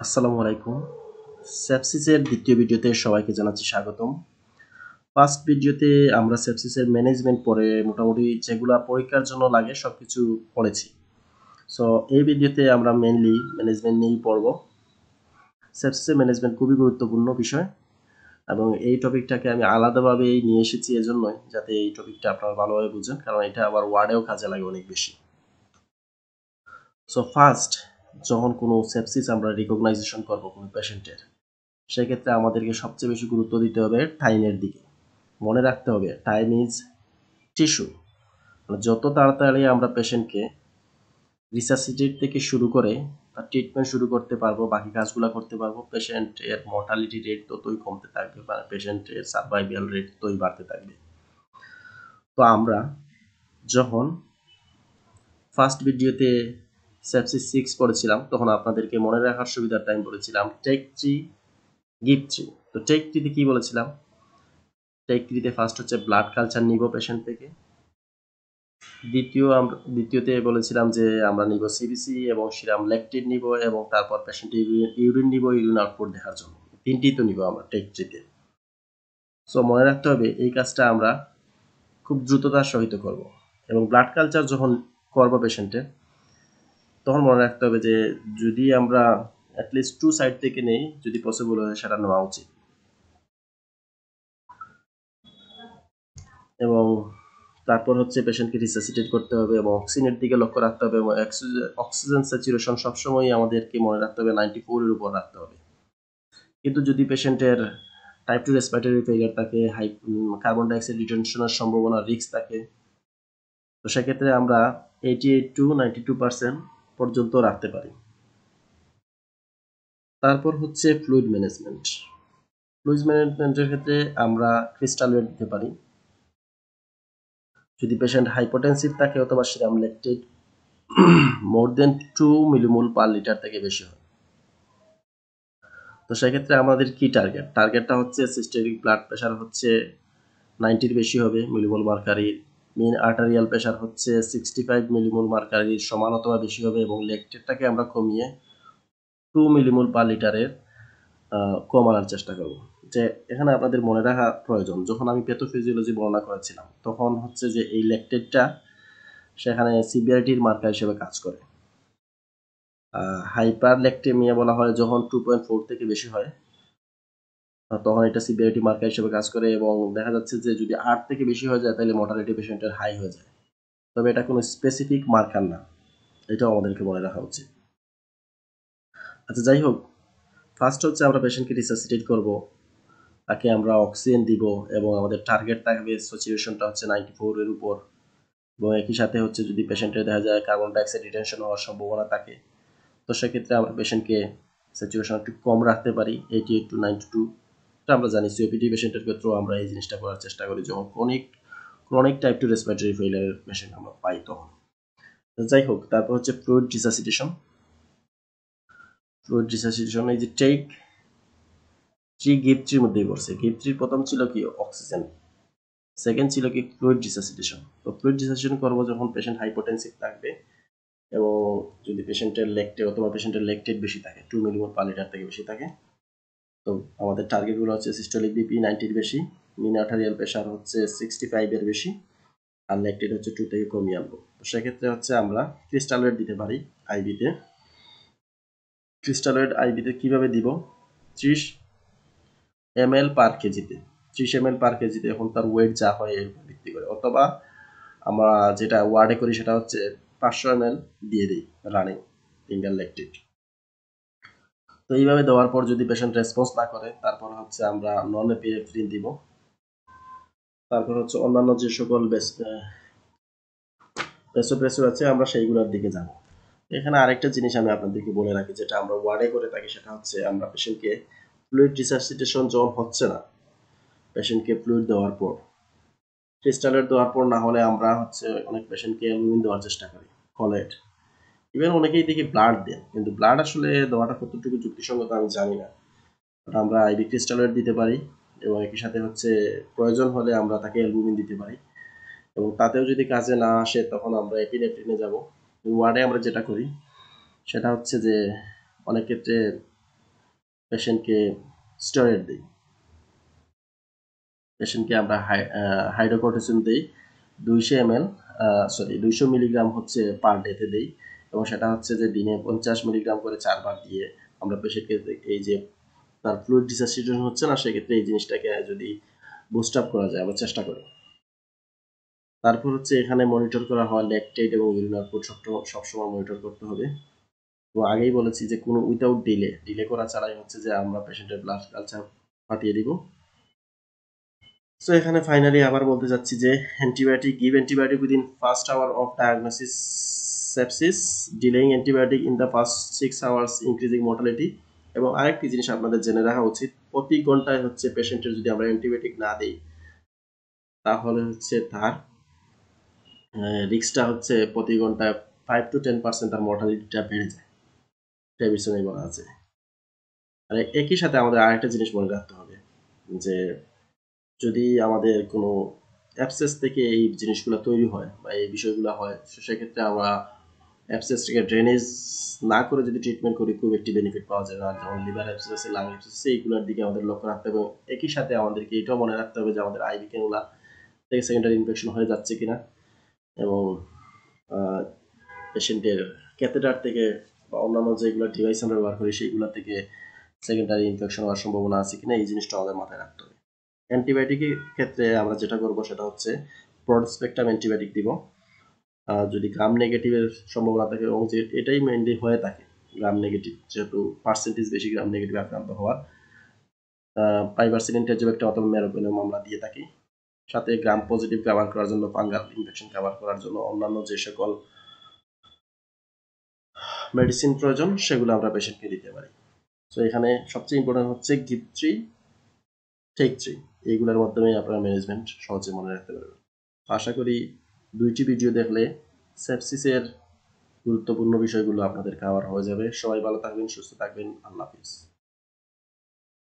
আসসালামু আলাইকুম। সেপসিসের দ্বিতীয় ভিডিওতে সবাইকে জানাচ্ছি স্বাগতম। ফার্স্ট ভিডিওতে আমরা সেপসিসের ম্যানেজমেন্ট পড়ে মোটামুটি যেগুলা পরীক্ষার জন্য লাগে সবকিছু পড়েছি। সো এই ভিডিওতে আমরা মেইনলি ম্যানেজমেন্ট নিয়েই পড়ব। সেপসিসের ম্যানেজমেন্ট খুবই গুরুত্বপূর্ণ বিষয় এবং এই টপিকটাকে আমি আলাদাভাবেই নিয়ে এসেছি এজন্যই যাতে এই টপিকটা আপনারা ভালোভাবে বুঝেন, কারণ এটা আবার ওয়ার্ডেও কাজে লাগে অনেক বেশি। সো ফার্স্ট যখন কোনো সেপসিস আমরা রিকগনাইজেশন করব কোনো পেশেন্টের, সেক্ষেত্রে আমাদেরকে সবচেয়ে বেশি গুরুত্ব দিতে হবে টাইমের দিকে। মনে রাখতে হবে টাইম ইজ টিস্যু। মানে যত তাড়াতাড়ি আমরা পেশেন্টকে রিসাসিটেট থেকে শুরু করে তার ট্রিটমেন্ট শুরু করতে পারবো, বাকি কাজগুলো করতে পারবো, পেশেন্টের মর্টালিটি রেট ততই কমতে থাকবে বা পেশেন্টের সার্ভাইভাল রেট ততই বাড়তে থাকবে। তো আমরা যখন ফার্স্ট ভিডিওতে সেপসিস 6 পড়েছিলাম তখন আপনাদেরকে মনে রাখার সুবিধার টাইম বলেছিলাম টেক 3 গিভ 3। তো টেক 3তে কি বলেছিলাম? টেক 3তে ফার্স্ট হচ্ছে ব্লাড কালচার নিব পেশেন্ট থেকে। দ্বিতীয়তে বলেছিলাম যে আমরা নিব সিবিসি এবং সিরাম ল্যাকটেট নিব এবং তারপর পেশেন্টের ইউরিন নিব ইউরিন আউটপুট দেখার জন্য। তিনটেই তো নিব আমরা টেক 3তে। সো মনে রাখতে হবে এই কাজটা আমরা খুব দ্রুততার সহিত করব এবং ব্লাড কালচার যখন করব পেশেন্টের, তখন মনে রাখতে হবে যে যদি আমরা অ্যাটলিস্ট 2 সাইড থেকে নেই, যদি পসিবল হয় সেটা নেওয়া উচিত। এবং তারপর হচ্ছে পেশেন্টকে রিসাসিটেট করতে হবে এবং অক্সিজেনের দিকে লক্ষ্য রাখতে হবে এবং অক্সিজেন স্যাচুরেশন সবসময় আমাদেরকে মনে রাখতে হবে 94 এর উপর রাখতে হবে। কিন্তু যদি পেশেন্টের টাইপ 2 রেসপিরেটরি ফেলিয়ার থাকে, কার্বন ডাইঅক্সাইড রিটেনশনের সম্ভাবনা রিস্ক থাকে, তো সেক্ষেত্রে আমরা 88 টু 92% পর্যন্ত রাখতে পারি। তারপর হচ্ছে ফ্লুইড ম্যানেজমেন্ট। ফ্লুইড ম্যানেজমেন্টের ক্ষেত্রে আমরা ক্রিস্টাল ওয়েট দিতে পারি যদি পেশেন্ট হাইপোটেনসিভ থাকে অথবা সিরাম ল্যাকটেট মোর দেন 2 মিলিমোল পার লিটার থেকে বেশি হয়। তো সেক্ষেত্রে আমাদের কি টার্গেটটা হচ্ছে সিস্টেমিক ব্লাড প্রেশার হচ্ছে 90-র বেশি হবে মিলিমোল মার্কারির, মেন আর্টারিয়াল প্রেশার হচ্ছে 65 মিলিমোল মার্কারির সমান অথবা বেশি হবে এবং ল্যাকটেটটাকে আমরা কমিয়ে 2 মিলিমোল পার লিটারের কম আনার চেষ্টা করব। যে এখানে আপনাদের মনে রাখা প্রয়োজন, যখন আমি প্যাথোফিজিওলজি বর্ণনা করেছিলাম তখন হচ্ছে যে এই ল্যাকটেটটা সেখানে সিভিয়ারিটির মার্কার হিসেবে কাজ করে। হাইপারল্যাকটেমিয়া বলা হয় যখন 2.4 থেকে বেশি হয়, তখন এটা সিভিয়ারিটি মার্কার হিসেবে কাজ করে এবং দেখা যাচ্ছে যে যদি 8 থেকে বেশি হয়ে যায় তাহলে মর্টালিটি পেশেন্টের হাই হয়ে যায়। তবে এটা কোনো স্পেসিফিক মার্কার না, এটাও আমাদেরকে মনে রাখা উচিত। আচ্ছা যাই হোক, ফার্স্ট হচ্ছে আমরা পেশেন্টকে রিসাসিটেট করব, তাকে আমরা অক্সিজেন দিব এবং আমাদের টার্গেট থাকবে স্যাচুরেশনটা হচ্ছে 94 এর উপর এবং একই সাথে হচ্ছে যদি পেশেন্টের দেখা যায় কার্বন ডাইঅক্সাইড রিটেনশন হওয়ার সম্ভাবনা থাকে, তো সেক্ষেত্রে আমরা পেশেন্টকে স্যাচুরেশন একটু কম রাখতে পারি 88 টু 92। এটা আমরা জানি সিওপিডি পেশেন্টের ক্ষেত্রেও আমরা এই জিনিসটা করার চেষ্টা করি যখন ক্রনিক টাইপ 2 রেসপিরেটরি ফেলিয়ারের পেশেন্ট আমরা পাই তখন। যাই হোক, তারপর হচ্ছে ফ্লুইড রিসাসিটেশন। এই যে টেক 3 গিভ 3 মধ্যেই পড়ছে। গিভ 3 প্রথম ছিল কি অক্সিজেন, সেকেন্ড ছিল কি ফ্লুইড রিসাসিটেশন। তো ফ্লুইড রিসাসিটেশন করবো যখন পেশেন্ট হাইপোটেনসিভ থাকবে এবং যদি পেশেন্টের ল্যাকটেট বেশি থাকে 2 মিলিমোল পার লিটার থেকে বেশি থাকে। তো আমাদের টার্গেটগুলো হচ্ছে সিস্টোলিক বিপি 90-র বেশি, মিন আর্টারিয়াল প্রেশার হচ্ছে 65 এর বেশি আর ল্যাকটেট হচ্ছে 2 থেকে কমিয়ে আনবো। তো সেক্ষেত্রে হচ্ছে আমরা ক্রিস্টালয়েড দিতে পারি আইভিতে। ক্রিস্টালয়েড আইভিতে কিভাবে দিব? 30 ml পার কেজিতে। 30 ml পার কেজিতে এখন তার ওয়েট যা হয় এর উপর ভিত্তি করে, অথবা আমরা যেটা ওয়ার্ডে করি সেটা হচ্ছে 500 ml দিয়ে দিই রানিং ফিঙ্গার ল্যাকটেট। তো এইভাবে দেওয়ার পর যদি পেশেন্ট রেসপন্স না করে তারপর হচ্ছে আমরা নন এপিনেফ্রিন দিব। তারপর হচ্ছে অন্যান্য যে সকল ভ্যাসোপ্রেসর আছে আমরা সেইগুলোর দিকে যাব। এখানে আরেকটা জিনিস আমি আপনাদেরকে বলে রাখি, যেটা আমরা ওয়ার্ডে করে থাকি, সেটা হচ্ছে আমরা পেশেন্টকে ফ্লুইড রিসাসিটেশন যখন হচ্ছে না, পেশেন্টকে ফ্লুইড দেওয়ার পর, ক্রিস্টালেট দেওয়ার পর না হলে আমরা হচ্ছে অনেক পেশেন্টকে অ্যালবুমিন দেওয়ার চেষ্টা করি, কলেট, ইভেন অনেকেই দেখি ব্লাড দেন, কিন্তু ব্লাড আসলে দেওয়াটা কতটুকু যুক্তিসঙ্গত আমি জানি না। আমরা আইভি ক্রিস্টালয়েড দিতে পারি এবং একই সাথে হচ্ছে প্রয়োজন হলে আমরা তাকে অ্যালবুমিন দিতে পারি এবং তাতেও যদি কাজে না আসে তখন আমরা এপিনেফ্রিনে যাব। ওয়ার্ডে আমরা যেটা করি সেটা হচ্ছে যে অনেক ক্ষেত্রে পেশেন্টকে স্টেরয়েড দিই, পেশেন্টকে আমরা হাইড্রোকর্টিসন দিই 200 ml, 200 মিলিগ্রাম হচ্ছে পার ডেতে দিই, এবং সেটা হচ্ছে যে দিনে 50 মিলিগ্রাম করে 4 বার দিয়ে আমরা পেশেন্টকে এই যে তার ফ্লুইড ডিসাসিয়েশন হচ্ছে না, সেক্ষেত্রে এই জিনিসটাকে যদি বুস্ট আপ করা যায় আমরা চেষ্টা করি। তারপর হচ্ছে এখানে মনিটর করা হয় ল্যাকটেট এবং ইউরিন আউটপুট সবসময় মনিটর করতে হবে। তো আগেই বলেছি যে কোনো উইথাউট ডিলে করা ছাড়াই হচ্ছে যে আমরা পেশেন্টের ব্লাড কালচার পাঠিয়ে দিব। সো এখানে ফাইনালি আবার বলতে যাচ্ছি যে give antibiotic within first hour of diagnosis sepsis, delaying antibiotic in the first 6 hours increasing mortality. এবং আরেকটি জিনিস আপনাদের জেনে রাখা উচিত, প্রতি ঘন্টায় হচ্ছে পেশেন্টের যদি আমরা অ্যান্টিবায়োটিক না দিই তাহলে হচ্ছে তার রিস্কটা হচ্ছে প্রতি ঘন্টায় 5 to 10% তার মর্টালিটিটা বেড়ে যায়, এটা বিছানায় বলা আছে। আর একই সাথে আমাদের আরেকটা জিনিস মনে রাখতে হবে যে যদি আমাদের কোনো অ্যাবসেস থেকে এই জিনিসগুলো তৈরি হয় বা এই বিষয়গুলো হয়, সেক্ষেত্রে আমরা অ্যাবসেসটাকে ড্রেনেজ না করে যদি ট্রিটমেন্ট করি খুব একটি বেনিফিট পাওয়া যায় না। যেমন লিভার অ্যাবসেস আছে, লাং অ্যাবসেস আছে, এইগুলোর দিকে আমাদের লক্ষ্য রাখতে হবে। একই সাথে আমাদেরকে এটাও মনে রাখতে হবে যে আমাদের আইভি ক্যানুলা থেকে সেকেন্ডারি ইনফেকশন হয়ে যাচ্ছে কিনা, এবং পেশেন্টের ক্যাথেটার থেকে বা অন্যান্য যেগুলো ডিভাইস আমরা ব্যবহার করি সেইগুলো থেকে সেকেন্ডারি ইনফেকশন হওয়ার সম্ভাবনা আছে কিনা, এই জিনিসটা আমাদের মাথায় রাখতে হবে। অ্যান্টিবায়োটিকের ক্ষেত্রে আমরা যেটা করব সেটা হচ্ছে ব্রড স্পেকট্রাম অ্যান্টিবায়োটিক দিব। যদি গ্রাম নেগেটিভের সম্ভাবনা থাকে, এবং যে এটাই মেইনলি হয়ে থাকে গ্রাম নেগেটিভ, যেহেতু পার্সেন্টেজ বেশি গ্রাম নেগেটিভ আক্রান্ত হওয়ার, পাইভারসিলিন টেজোবেক্টর অথবা মেরোপেনিয়াম আমরা দিয়ে থাকি। সাথে গ্রাম পজিটিভ কভার করার জন্য, ফাঙ্গাল ইনফেকশন কভার করার জন্য অন্যান্য যে সকল মেডিসিন প্রয়োজন সেগুলো আমরা পেশেন্টকে দিতে পারি। সো এখানে সবচেয়ে ইম্পর্টেন্ট হচ্ছে গিভ 3 টেক 3, এইগুলোর মাধ্যমে আপনারা ম্যানেজমেন্ট সহজে মনে রাখতে পারবেন। আশা করি 2টি ভিডিও দেখলে সেপসিসের গুরুত্বপূর্ণ বিষয়গুলো আপনাদের কভার হয়ে যাবে। সবাই ভালো থাকবেন, সুস্থ থাকবেন। আল্লাহ হাফিজ।